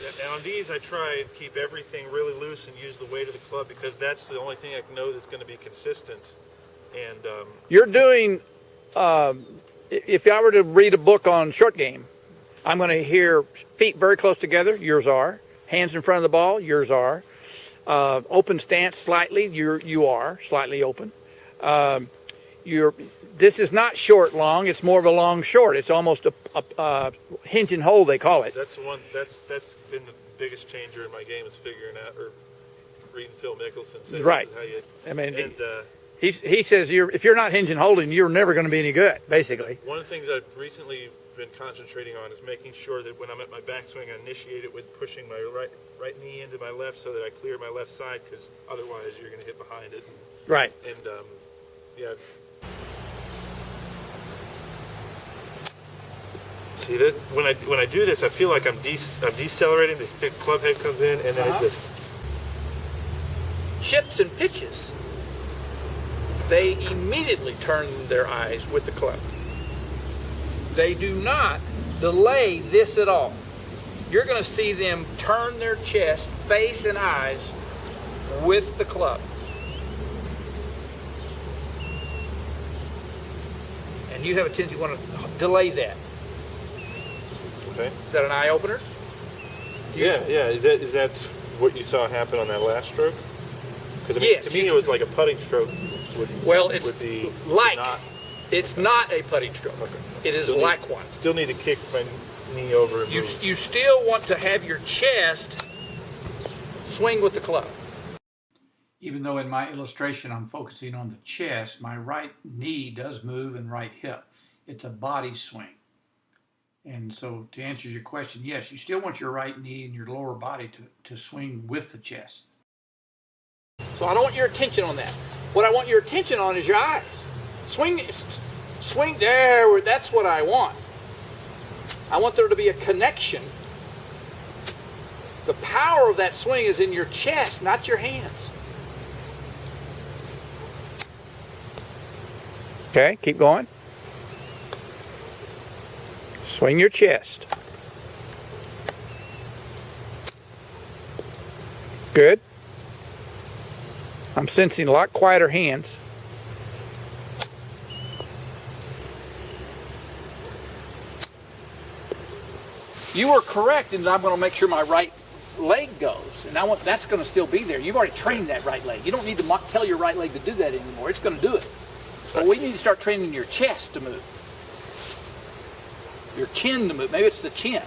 And on these, I try and keep everything really loose and use the weight of the club because that's the only thing I know that's going to be consistent. And You're doing, if I were to read a book on short game, I'm going to hear feet very close together, yours are. Hands in front of the ball, yours are. Open stance slightly, you are slightly open. This is not short long, it's more of a long short. It's almost a hinge and hold, they call it. that's the one, that's been the biggest changer in my game is figuring out, or reading Phil Mickelson says Right. this is how you, I mean, and, he says if you're not hinge and holding, you're never going to be any good, basically. one of the things I've recently been concentrating on is making sure that when I'm at my backswing, I initiate it with pushing my right knee into my left so that I clear my left side, because otherwise you're going to hit behind it. Right. And yeah. See that when I do this, I feel like I'm decelerating. The club head comes in, and then it just Chips and pitches, they immediately turn their eyes with the club. They do not delay this at all. You're going to see them turn their chest, face, and eyes with the club. And you have a tendency to want to delay that. okay. Is that an eye opener? Yeah. Is that what you saw happen on that last stroke? Because Yes, to me it was like a putting stroke. Well, it's would be like. not. It's not a putting stroke. Okay. It is Still need- like one. Still need to kick my knee over. And You move. you still want to have your chest swing with the club. Even though in my illustration I'm focusing on the chest, my right knee does move and right hip. It's a body swing. And so to answer your question, yes, you still want your right knee and your lower body to swing with the chest. So I don't want your attention on that. What I want your attention on is your eyes. Swing there, that's what I want. I want there to be a connection. The power of that swing is in your chest, not your hands. Okay, keep going. Swing your chest. Good. I'm sensing a lot quieter hands. You are correct in that I'm going to make sure my right leg goes, and that's going to still be there. You've already trained that right leg. You don't need to tell your right leg to do that anymore. It's going to do it. But we need to start training your chest to move, your chin to move. Maybe it's the chin.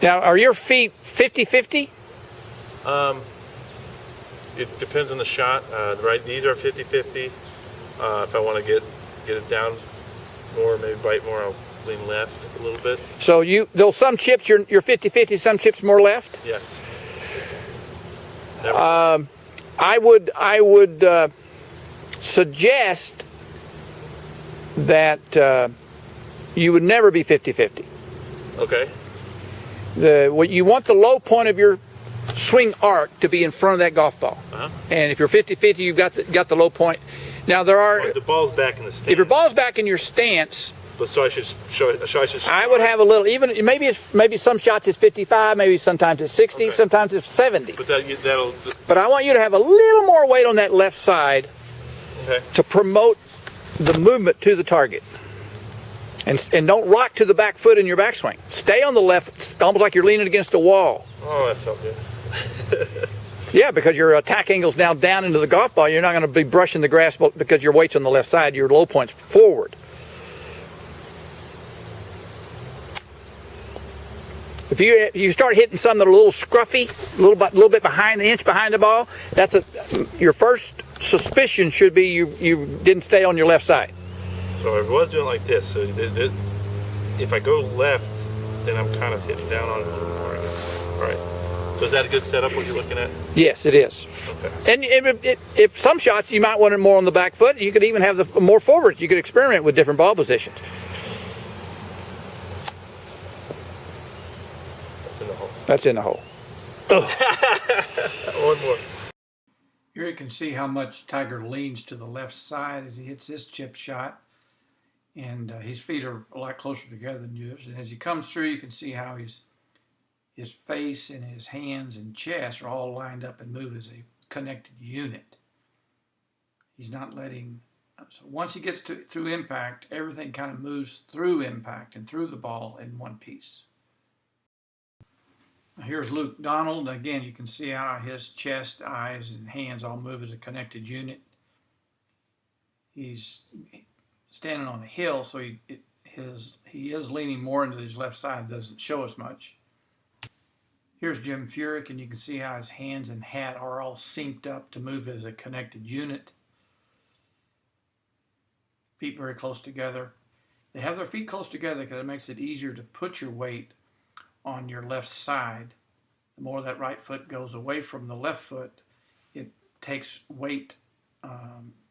Now, are your feet 50-50? It depends on the shot. Right, these are 50-50. If I want to get it down more, maybe bite more, I'll lean left a little bit. So there's some chips you're 50-50, some chips more left. Yes. I would suggest that you would never be 50-50. Okay. What you want the low point of your swing arc to be in front of that golf ball. And if you're 50-50, you've got the low point. Now there are. The ball's back in the stance. If your ball's back in your stance, But so I should. I would have a little. Even maybe some shots it's 55, maybe sometimes it's 60, Okay. sometimes it's 70. But that'll. But I want you to have a little more weight on that left side Okay. to promote the movement to the target. And don't rock to the back foot in your backswing. Stay on the left, almost like you're leaning against a wall. Oh, that felt good. Yeah, because your attack angle's now down into the golf ball. You're not going to be brushing the grass because your weight's on the left side. Your low point's forward. If you start hitting something that are a little scruffy, a little bit behind the inch behind the ball, your first suspicion should be you didn't stay on your left side. So I was doing like this. So if I go left, then I'm kind of hitting down on it a little more. I guess. All right. So is that a good setup? What you're looking at? Yes, it is. Okay. And if some shots you might want it more on the back foot, you could even have the more forwards. You could experiment with different ball positions. That's in the hole. That's in the hole. One more. Here you can see how much Tiger leans to the left side as he hits this chip shot. And his feet are a lot closer together than yours. And as he comes through, you can see how his face and his hands and chest are all lined up and move as a connected unit. He's not letting, so once he gets through impact, everything kind of moves through impact and through the ball in one piece. Now here's Luke Donald. Again, you can see how his chest, eyes, and hands all move as a connected unit. He's standing on a hill, so he is leaning more into his left side, doesn't show as much. Here's Jim Furyk, and you can see how his hands and hat are all synced up to move as a connected unit. Feet very close together. They have their feet close together because it makes it easier to put your weight on your left side. The more that right foot goes away from the left foot, it takes weight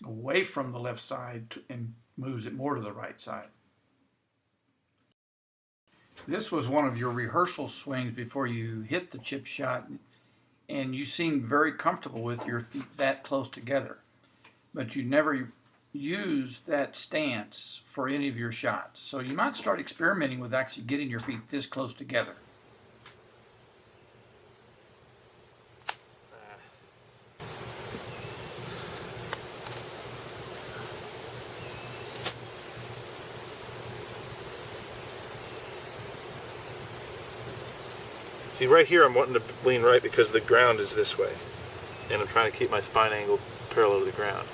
away from the left side and moves it more to the right side. This was one of your rehearsal swings before you hit the chip shot, and you seemed very comfortable with your feet that close together, but you never use that stance for any of your shots. So you might start experimenting with actually getting your feet this close together. See, right here I'm wanting to lean right because the ground is this way. And I'm trying to keep my spine angled parallel to the ground.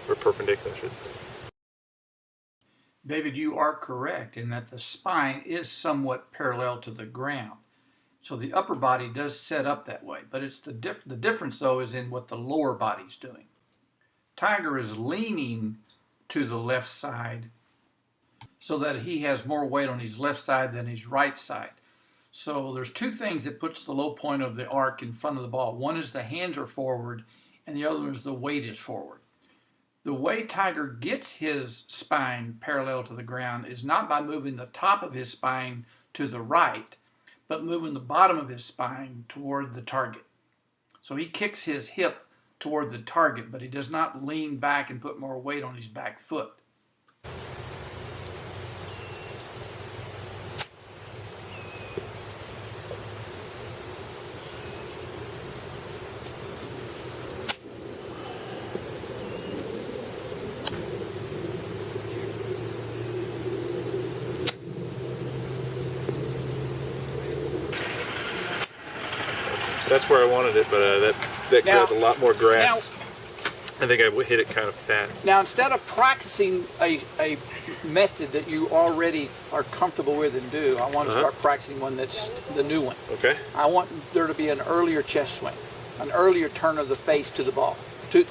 Or perpendicular, I should say. David, you are correct in that the spine is somewhat parallel to the ground. So the upper body does set up that way. But it's the difference, though, is in what the lower body's doing. Tiger is leaning to the left side so that he has more weight on his left side than his right side. So there's two things that puts the low point of the arc in front of the ball. One is the hands are forward, and the other one is the weight is forward. The way Tiger gets his spine parallel to the ground is not by moving the top of his spine to the right, but moving the bottom of his spine toward the target. So he kicks his hip toward the target, but he does not lean back and put more weight on his back foot. That's where I wanted it, but that grabbed a lot more grass. I think I hit it kind of fat. Now, instead of practicing a method that you already are comfortable with and do, I want to start practicing one that's the new one. Okay. I want there to be an earlier chest swing, an earlier turn of the face to the ball. You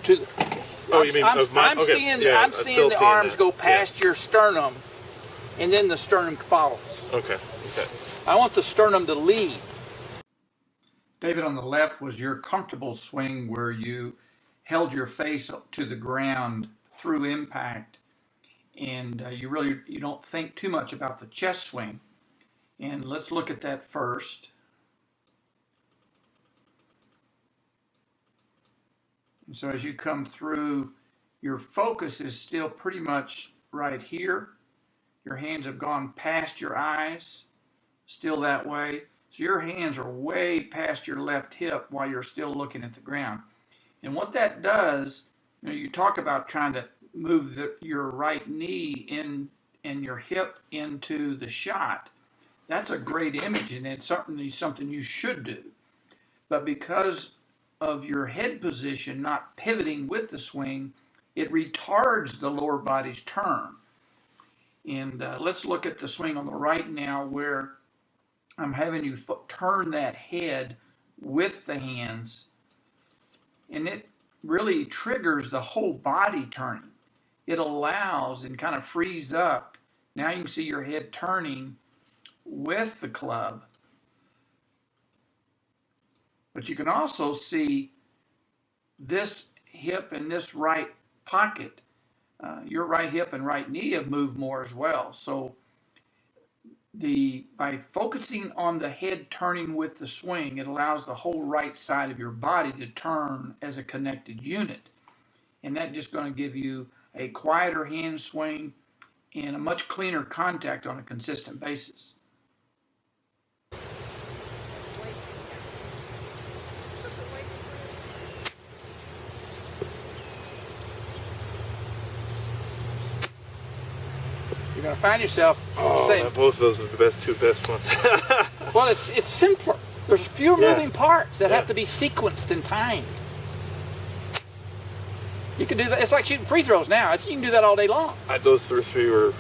mean I'm seeing the arms go past your sternum, and then the sternum follows. Okay. I want the sternum to lead. David, on the left was your comfortable swing where you held your face up to the ground through impact, and you don't think too much about the chest swing. And let's look at that first. And so as you come through, your focus is still pretty much right here. Your hands have gone past your eyes, still that way. So your hands are way past your left hip while you're still looking at the ground. And what that does, you talk about trying to move your right knee in and your hip into the shot. That's a great image, and it's certainly something you should do. But because of your head position not pivoting with the swing, it retards the lower body's turn. And let's look at the swing on the right now, where I'm having you turn that head with the hands, and it really triggers the whole body turning. It allows and kind of frees up. Now you can see your head turning with the club. But you can also see this hip and this right pocket. Your right hip and right knee have moved more as well. So by focusing on the head turning with the swing, it allows the whole right side of your body to turn as a connected unit. And that's just going to give you a quieter hand swing and a much cleaner contact on a consistent basis. You're going to find yourself saying, both of those are the two best ones. well, it's simpler. There's fewer moving parts that have to be sequenced and timed. You can do that. It's like shooting free throws now. You can do that all day long. Those three were.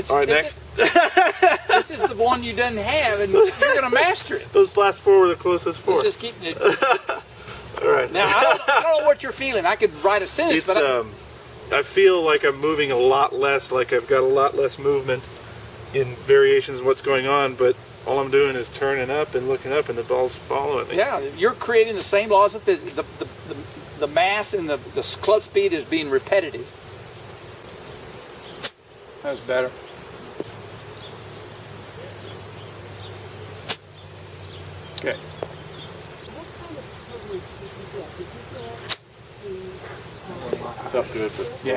All right, next. This is the one you didn't have, and you're going to master it. Those last four were the closest four. This is keeping it. All right. Now, I don't know what you're feeling. I could write a sentence, It's, but I feel like I'm moving a lot less, like I've got a lot less movement in variations of what's going on, but all I'm doing is turning up and looking up, and the ball's following me. yeah, you're creating the same laws of physics. The mass and the club speed is being repetitive. That was better. Okay. Stuff good, but Yeah.